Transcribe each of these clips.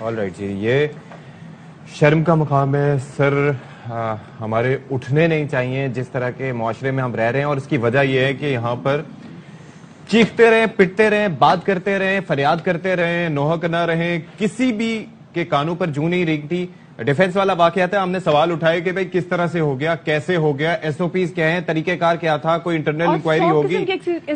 All right جی، یہ شرم کا مقام ہے سر، ہمارے اٹھنے نہیں چاہیے جس طرح کے معاشرے میں ہم رہ رہے ہیں، اور اس کی وجہ یہ ہے کہ یہاں پر چیختے رہیں، پٹتے رہیں، بات کرتے رہیں، فریاد کرتے رہیں، نوحق نہ رہیں، کسی بھی کے کانوں پر جوں نہیں ریگتی۔ ڈیفنس والا واقعہ تھا، ہم نے سوال اٹھائے کہ بھئی کس طرح سے ہو گیا، کیسے ہو گیا، ایس او پیز کیا ہیں، طریقہ کار کیا تھا، کوئی انٹرنل انکوائری ہوگی،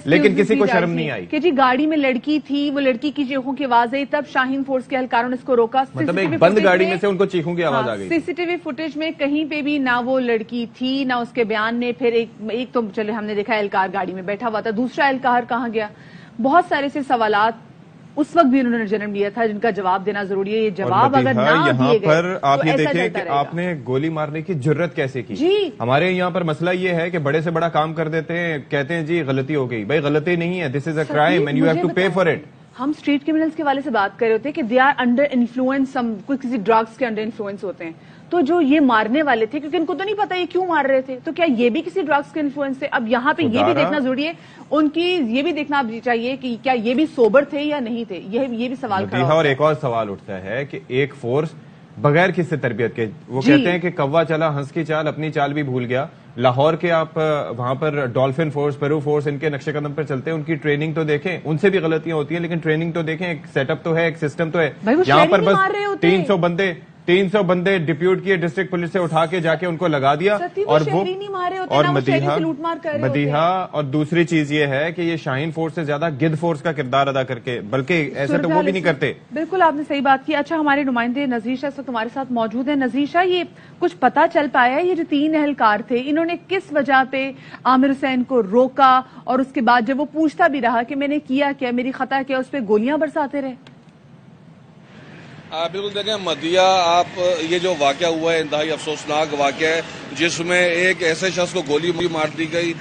لیکن کسی کو شرم نہیں آئی کہ جی گاڑی میں لڑکی تھی، وہ لڑکی کی چیخوں کی آواز آئی، تب شاہین فورس کے اہلکاروں نے اس کو روکا۔ مطلب ایک بند گاڑی میں سے ان کو چیخوں کی آواز آ گئی۔ سی سی ٹی وی فوٹیج میں کہیں پہ بھی نہ وہ لڑکی تھی، نہ اس کے بیان میں، پھر ایک تو چلے ہم نے دیکھا اہلکار گاڑی میں بیٹھا ہوا تھا، دوسرا اہلکار کہاں گیا؟ بہت سارے سے سوالات اس وقت بھی انہوں نے جنم لیا تھا جن کا جواب دینا ضروری ہے۔ یہ جواب اگر نہ یہاں دیے پر گئے آپ تو یہ ایسا دیکھیں چلتا کہ رہے گا۔ آپ نے گولی مارنے کی جرت کیسے کی؟ جی ہمارے یہاں پر مسئلہ یہ ہے کہ بڑے سے بڑا کام کر دیتے ہیں، کہتے ہیں جی غلطی ہو گئی، بھائی غلطی نہیں ہے، this is a crime and you have to pay for it. ہم اسٹریٹ کرمنلز کے والے سے بات کر رہے ہوتے ہیں کہ دے آر انڈر انفلوئنس، کسی ڈرگس کے انڈر انفلوئنس ہوتے ہیں، تو جو یہ مارنے والے تھے کیونکہ ان کو تو نہیں پتا یہ کیوں مار رہے تھے، تو کیا یہ بھی کسی ڈرگس کے انفلوئنس تھے؟ اب یہاں پہ یہ بھی دیکھنا ضروری ہے، ان کی یہ بھی دیکھنا چاہیے کہ کیا یہ بھی سوبر تھے یا نہیں تھے، یہ بھی سوال کھڑا ہوتا ہے۔ اور ایک اور سوال اٹھتا ہے کہ ایک فورس بغیر کس سے تربیت کے، وہ کہتے ہیں کہ کوا چلا ہنس کی چال، اپنی چال بھی بھول گیا۔ لاہور کے آپ وہاں پر ڈولفن فورس، پیرو فورس، ان کے نقشے قدم پر چلتے ہیں، ان کی ٹریننگ تو دیکھیں، ان سے بھی غلطیاں ہوتی ہیں لیکن ٹریننگ تو دیکھیں، ایک سیٹ اپ تو ہے، ایک سسٹم تو ہے۔ یہاں پر بس 300 بندے ڈپیوٹ کیے ڈسٹرکٹ پولیس سے اٹھا کے جا کے ان کو لگا دیا، اور وہ اور مدیحہ اور دوسری چیز یہ ہے کہ یہ شاہین فورس سے زیادہ گدھ فورس کا کردار ادا کر کے، بلکہ ایسے تو وہ بھی نہیں کرتے۔ بالکل آپ نے صحیح بات کی۔ اچھا ہمارے نمائندے نذیر شاہ اس وقت ہمارے ساتھ موجود ہیں۔ نذیر شاہ، یہ کچھ پتا چل پایا یہ جو 3 اہلکار تھے انہوں نے کس وجہ پہ عامر حسین کو روکا، اور اس کے بعد جب وہ پوچھتا بھی رہا کہ میں نے کیا کیا، میری خطا کیا، اس پہ گولیاں برساتے رہے؟ بالکل دیکھیں مدیحہ، آپ یہ جو واقعہ ہوا ہے انتہائی افسوسناک واقعہ ہے، جس میں ایک ایسے شخص کو گولی مار دی گئی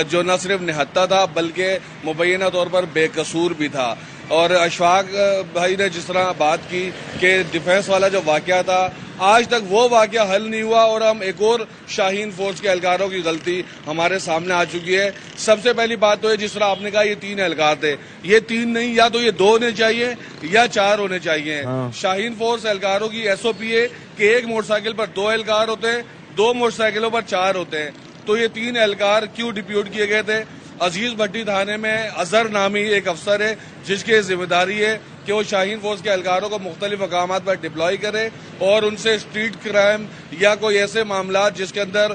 جو نہ صرف نہتہ تھا بلکہ مبینہ طور پر بے قصور بھی تھا۔ اور اشفاق بھائی نے جس طرح بات کی کہ ڈیفنس والا جو واقعہ تھا، آج تک وہ واقعہ حل نہیں ہوا، اور ہم ایک اور شاہین فورس کے اہلکاروں کی غلطی ہمارے سامنے آ چکی ہے۔ سب سے پہلی بات تو ہے جس طرح آپ نے کہا یہ 3 اہلکار تھے، یہ 3 نہیں، یا تو یہ 2 ہونے چاہیے یا 4 ہونے چاہیے۔ شاہین فورس اہلکاروں کی ایس او پی ہے کہ ایک موٹر سائیکل پر 2 اہلکار ہوتے ہیں، 2 موٹر سائیکلوں پر 4 ہوتے ہیں، تو یہ 3 اہلکار کیوں ڈپیوٹ کیے گئے تھے؟ عزیز بھٹی تھانے میں اظہر نامی ایک افسر ہے جس کی ذمہ داری ہے کہ وہ شاہین فورس کے اہلکاروں کو مختلف مقامات پر ڈپلائی کرے، اور ان سے اسٹریٹ کرائم یا کوئی ایسے معاملات جس کے اندر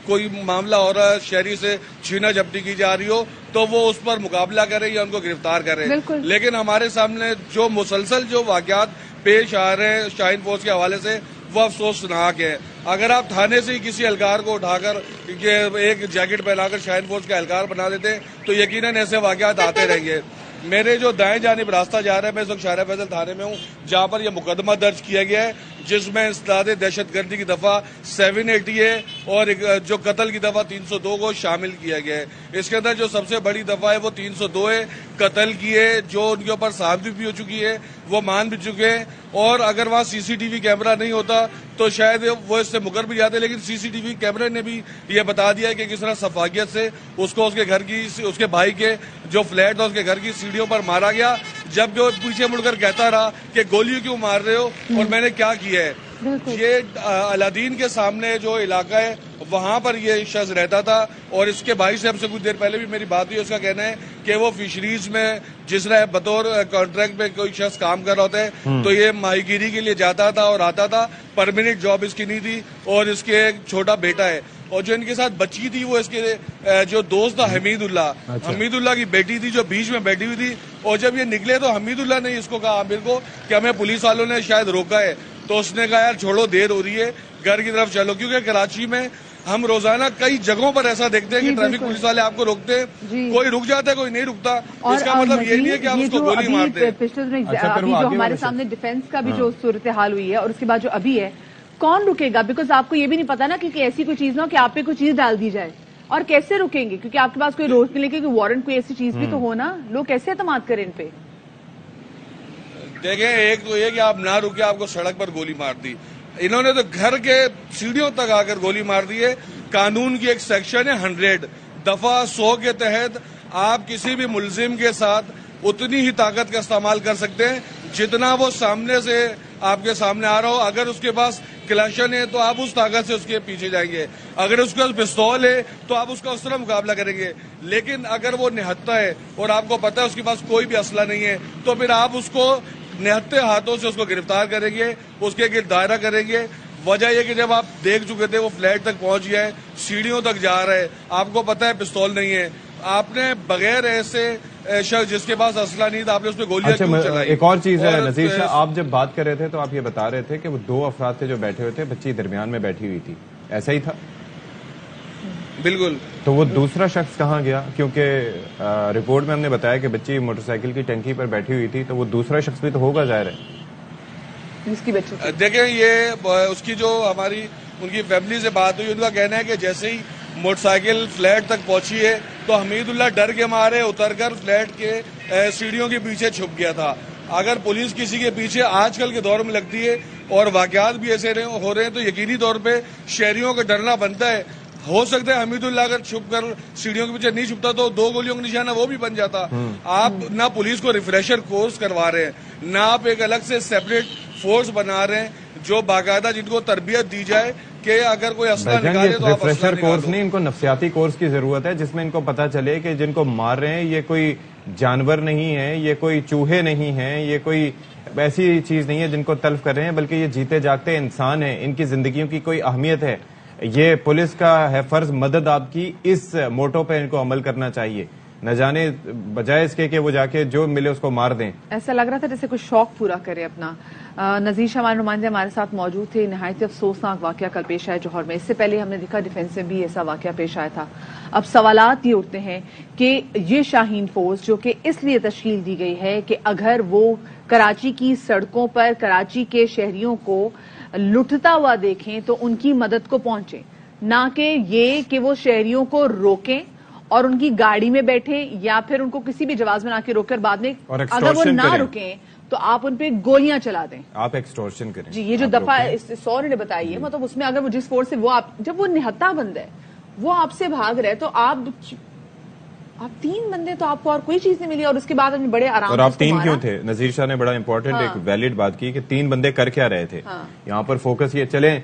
کوئی معاملہ ہو رہا ہے، شہری سے چھینا جھپٹی کی جا رہی ہو، تو وہ اس پر مقابلہ کرے یا ان کو گرفتار کرے۔ لیکن ہمارے سامنے جو مسلسل جو واقعات پیش آ رہے ہیں شاہین فورس کے حوالے سے، وہ افسوسناک ہے۔ اگر آپ تھانے سے ہی کسی اہلکار کو اٹھا کر ایک جیکٹ پہنا کر شاہین فورس کا اہلکار بنا دیتے تو یقیناً ایسے واقعات آتے رہیں گے۔ میرے جو دائیں جانب راستہ جا رہا ہے، میں اس وقت شاہراہ فیصل تھانے میں ہوں جہاں پر یہ مقدمہ درج کیا گیا ہے، جس میں انسداد دہشت گردی کی دفعہ 780 ہے اور جو قتل کی دفعہ 302 کو شامل کیا گیا ہے۔ اس کے اندر جو سب سے بڑی دفعہ ہے وہ 302 ہے، قتل کی ہے، جو ان کے اوپر ثابت بھی ہو چکی ہے، وہ مان بھی چکے ہیں، اور اگر وہاں سی سی ٹی وی کیمرہ نہیں ہوتا تو شاید وہ اس سے مکر بھی جاتے، لیکن سی سی ٹی وی کیمرے نے بھی یہ بتا دیا ہے کہ کس طرح شفافیت سے اس کو اس کے گھر کی، اس کے بھائی کے جو فلیٹ تھا اس کے گھر کی سیڑھیوں پر مارا گیا، جب جو پیچھے مڑ کر کہتا رہا کہ گولی کیوں مار رہے ہو اور میں نے کیا کیا ہے۔ یہ الادین کے سامنے جو علاقہ ہے وہاں پر یہ شخص رہتا تھا، اور اس کے بھائی سے ہم سے کچھ دیر پہلے بھی میری بات ہوئی، اس کا کہنا ہے کہ وہ فشریز میں جس طرح بطور کانٹریکٹ میں کوئی شخص کام کر رہا ہوتا ہے تو یہ ماہی گیری کے لیے جاتا تھا اور آتا تھا، پرماننٹ جاب اس کی نہیں تھی، اور اس کے ایک چھوٹا بیٹا ہے، اور جو ان کے ساتھ بچی تھی وہ اس کے جو دوست تھا حمید اللہ کی بیٹی تھی جو بیچ میں بیٹھی ہوئی تھی، اور جب یہ نکلے تو حمید اللہ نے اس کو کہا عامر کو کہ ہمیں پولیس والوں نے شاید روکا ہے، تو اس نے کہا یار چھوڑو، دیر ہو رہی ہے، گھر کی طرف چلو، کیونکہ کراچی میں ہم روزانہ کئی جگہوں پر ایسا دیکھتے ہیں کہ ٹریفک پولیس والے آپ کو روکتے ہیں، کوئی رک جاتا ہے کوئی نہیں رکتا، اس کا مطلب یہ نہیں ہے کہ آپ اس کو گولی مارتے ہیں۔ ابھی جو ہمارے سامنے ڈیفنس کا بھی جو صورتحال ہوئی ہے اور اس کے بعد جو ابھی ہے، کون رکے گا؟ بیکاز آپ کو یہ بھی نہیں پتا نا کہ ایسی کوئی چیز نہ ہو کہ آپ پہ کوئی چیز ڈال دی جائے، اور کیسے رکیں گے؟ کیونکہ آپ کے پاس کوئی روز ملے گی، کوئی وارنٹ، کوئی ایسی چیز بھی تو ہو نا، لوگ کیسے اعتماد کریں ان پہ؟ دیکھیں ایک تو یہ کہ آپ نہ رکے، آپ کو سڑک پر گولی مار دی، انہوں نے تو گھر کے سیڑھیوں تک آ کر گولی مار دی ہے۔ قانون کی ایک سیکشن ہے 100 دفعہ 100 کے تحت آپ کسی بھی ملزم کے ساتھ اتنی ہی طاقت کا استعمال کر سکتے ہیں جتنا وہ سامنے سے آپ کے سامنے آ رہا ہو، اگر اس کے پاس کلاشن ہے تو آپ اس طاقت سے اس کے پیچھے جائیں گے، اگر اس کے پاس پستول ہے تو آپ اس کا اس طرح مقابلہ کریں گے. لیکن اگر وہ نہتھا ہے اور آپ کو پتہ ہے اس کے پاس کوئی بھی اسلحہ نہیں ہے تو پھر آپ اس کو نہتے ہاتھوں سے اس کو گرفتار کریں گے، اس کے گرد دائرہ کریں گے. وجہ یہ کہ جب آپ دیکھ چکے تھے وہ فلیٹ تک پہنچ گیا ہے، سیڑھیوں تک جا رہا ہے، آپ کو پتہ ہے پستول نہیں ہے، آپ نے بغیر ایسے شخص جس کے پاس اسلحہ نہیں تھا آپ نے اس پہ گولیاں کیوں چلائی؟ ایک اور چیز ہے نذیر شاہ، آپ جب بات کر رہے تھے تو آپ یہ بتا رہے تھے کہ وہ 2 افراد تھے جو بیٹھے ہوئے تھے، بچی درمیان میں بیٹھی ہوئی تھی، ایسا ہی تھا؟ بالکل. تو وہ دوسرا شخص کہاں گیا؟ کیونکہ رپورٹ میں ہم نے بتایا کہ بچی موٹر سائیکل کی ٹنکی پر بیٹھی ہوئی تھی، تو وہ دوسرا شخص بھی تو ہوگا ظاہر ہے. دیکھیں یہ اس کی جو ہماری ان کی فیملی سے بات ہوئی، ان کا کہنا ہے کہ جیسے ہی موٹر سائیکل فلیٹ تک پہنچی ہے تو حمید اللہ ڈر کے مارے اتر کر فلیٹ کے سیڑھیوں کے پیچھے چھپ گیا تھا. اگر پولیس کسی کے پیچھے آج کل کے دور میں لگتی ہے اور واقعات بھی ایسے ہو رہے ہیں تو یقینی طور پہ شہریوں کا ڈرنا بنتا ہے. ہو سکتا ہے حمید اللہ اگر چھپ کر سیڑھیوں کے پیچھے نہیں چھپتا تو 2 گولیوں کا نشانہ وہ بھی بن جاتا. آپ نہ پولیس کو ریفریشر کورس کروا رہے ہیں، نہ آپ ایک الگ سے سیپریٹ فورس بنا رہے ہیں جو باقاعدہ جن کو تربیت دی جائے کہ اگر کوئی اسلحہ نکالے تو آپ ریفریشر کورس نہیں، ان کو نفسیاتی کورس کی ضرورت ہے جس میں ان کو پتا چلے کہ جن کو مار رہے ہیں یہ کوئی جانور نہیں ہے، یہ کوئی چوہے نہیں ہیں، یہ کوئی ایسی چیز نہیں ہے جن کو تلف کر رہے ہیں، بلکہ یہ جیتے جاگتے انسان ہیں، ان کی زندگیوں کی کوئی اہمیت ہے. یہ پولیس کا ہے فرض مدد آپ کی، اس موٹو پہ ان کو عمل کرنا چاہیے، نہ جانے بجائے اس کے کہ وہ جا کے جو ملے اس کو مار دیں. ایسا لگ رہا تھا جیسے کوئی شوق پورا کرے اپنا. نذیر شاہ ہمارے نمائندے ہمارے ساتھ موجود تھے. نہایت افسوسناک واقعہ کل پیش آیا جوہر میں. اس سے پہلے ہم نے دیکھا ڈیفینس میں بھی ایسا واقعہ پیش آیا تھا. اب سوالات یہ اٹھتے ہیں کہ یہ شاہین فورس جو کہ اس لیے تشکیل دی گئی ہے کہ اگر وہ کراچی کی سڑکوں پر کراچی کے شہریوں کو لٹتا ہوا دیکھیں تو ان کی مدد کو پہنچیں، نہ کہ یہ کہ وہ شہریوں کو روکیں اور ان کی گاڑی میں بیٹھے یا پھر ان کو کسی بھی جواز میں لا کے روک کر بعد میں اگر وہ نہ رکیں تو آپ ان پہ گولیاں چلا دیں، آپ ایکسٹورشن کریں. جی یہ جو دفعہ 100 نے بتائی ہے، مطلب اس میں اگر وہ جس فورس سے وہ آپ جب وہ نہتھا بند ہے وہ آپ سے بھاگ رہے تو آپ 3 بندے تو آپ کو اور کوئی چیز نہیں ملی اور اس کے بعد ہم نے بڑے آرام سے. اور آپ 3 کیوں تھے؟ نذیر شاہ نے بڑا امپورٹنٹ ایک ویلڈ بات کی کہ 3 بندے کر کیا رہے تھے. یہاں پر فوکس یہ چلیں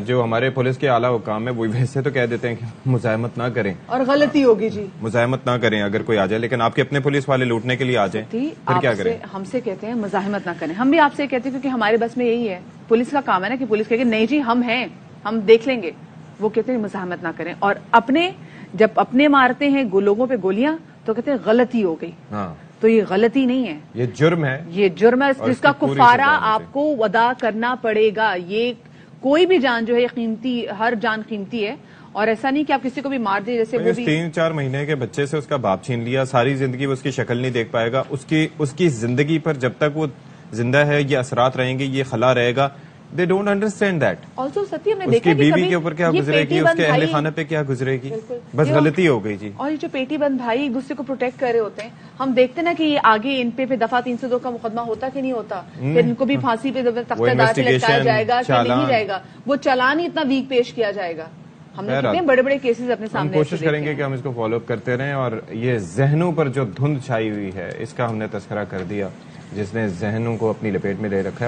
جو ہمارے پولیس کے اعلیٰ حکام ہے وہ ویسے تو کہہ دیتے ہیں کہ مزاحمت نہ کریں اور غلطی ہوگی جی مزاحمت نہ کریں اگر کوئی آ جائے، لیکن آپ کے اپنے پولیس والے لوٹنے کے لیے آ جائیں پھر کیا کریں؟ ہم سے کہتے ہیں مزاحمت نہ کریں، ہم بھی آپ سے کہتے ہیں کیونکہ ہمارے بس میں یہی ہے. پولیس کا کام ہے نا کہ پولیس کہے کہ نہیں جی ہم ہیں، ہم دیکھ لیں گے. وہ کہتے ہیں مزاحمت نہ کریں اور جب اپنے مارتے ہیں لوگوں پہ گولیاں تو کہتے ہیں غلطی ہو گئی. تو یہ غلطی نہیں ہے، یہ جرم ہے، یہ جرم ہے جس کا کفارہ آپ کو ادا کرنا پڑے گا. یہ کوئی بھی جان جو ہے قیمتی، ہر جان قیمتی ہے اور ایسا نہیں کہ آپ کسی کو بھی مار دیں. جیسے وہ 3-4 مہینے کے بچے سے اس کا باپ چھین لیا، ساری زندگی وہ اس کی شکل نہیں دیکھ پائے گا. اس کی زندگی پر جب تک وہ زندہ ہے یہ اثرات رہیں گے، یہ خلا رہے گا. They don't understand that. Also ستی ہم نے اس دیکھا کی بیوی کے اوپر کیا گزرے گی، اس کے اہل خانہ پہ کیا گزرے گی، بس غلطی ہو گئی جی. اور یہ جو پیٹی بند بھائی ایک دوسرے کو پروٹیکٹ کر رہے ہوتے ہیں، ہم دیکھتے نا کہ یہ آگے ان پہ دفعہ 302 کا مقدمہ ہوتا کہ نہیں ہوتا، پھر ان کو بھی پھانسی پہ تختہ دار پہ لٹکایا جائے گا کہ نہیں جائے گا، وہ چالان ہی اتنا ویک پیش کیا جائے گا. ہم نے کتنے بڑے بڑے کیسز اپنے سامنے. ہم کوشش کریں گے کہ ہم اس کو فالو اپ کرتے رہیں اور یہ ذہنوں پر جو دھند چھائی ہوئی ہے اس کا ہم نے تذکرہ کر دیا، جس نے ذہنوں کو اپنی لپیٹ میں لے رکھا ہے.